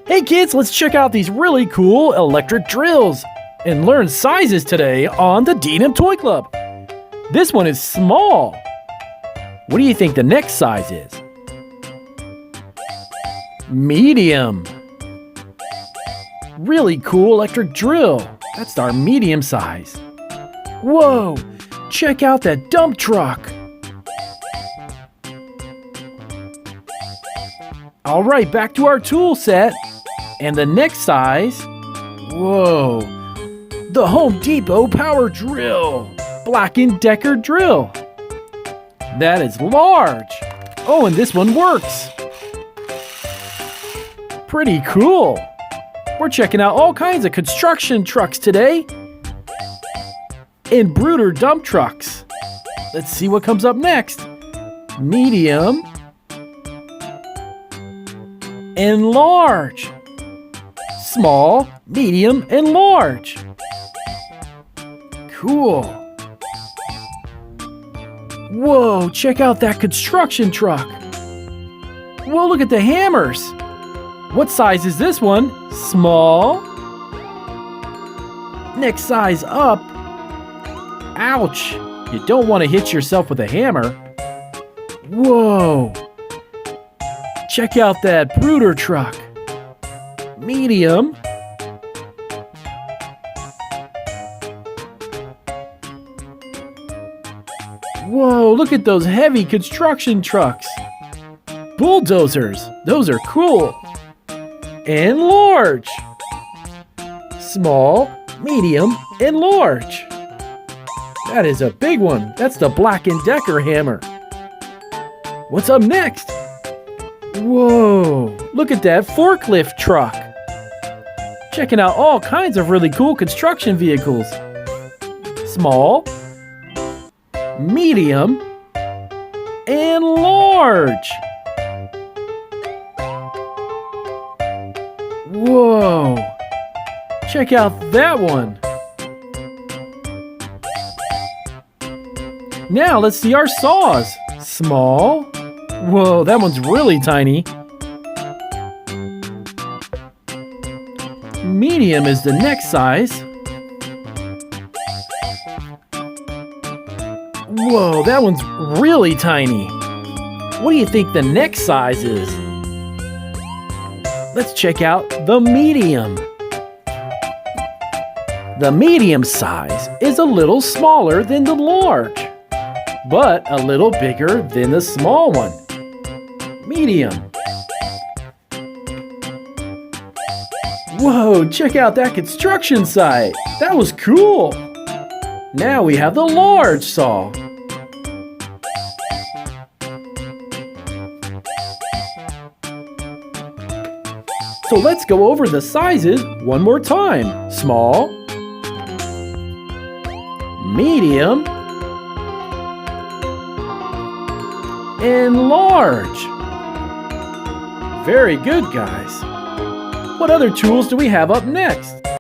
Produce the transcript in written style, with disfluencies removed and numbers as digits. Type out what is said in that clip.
Hey kids, let's check out these really cool electric drills and learn sizes today on the D&M Toy Club. This one is small. What do you think the next size is? Medium. Really cool electric drill. That's our medium size. Whoa, check out that dump truck. All right, back to our tool set. And the next size, whoa, the Home Depot power drill, Black & Decker drill. That is large. Oh, and this one works. Pretty cool. We're checking out all kinds of construction trucks today. And Bruder dump trucks. Let's see what comes up next. Medium and large. Small, medium, and large. Cool. Whoa, check out that construction truck. Whoa, look at the hammers. What size is this one? Small. Next size up. Ouch. You don't want to hit yourself with a hammer. Whoa. Check out that Bruder truck. Medium. Whoa, look at those heavy construction trucks. Bulldozers. Those are cool. And large. Small, medium, and large. That is a big one. That's the Black & Decker hammer. What's up next? Whoa, look at that forklift truck. Checking out all kinds of really cool construction vehicles. Small, medium, and large. Whoa, check out that one. Now let's see our saws. Small. Whoa, that one's really tiny. Medium is the next size. Whoa, that one's really tiny. What do you think the next size is? Let's check out the medium. The medium size is a little smaller than the large, but a little bigger than the small one. Medium. Whoa, check out that construction site. That was cool. Now we have the large saw. So let's go over the sizes one more time. Small, medium, and large. Very good, guys. What other tools do we have up next?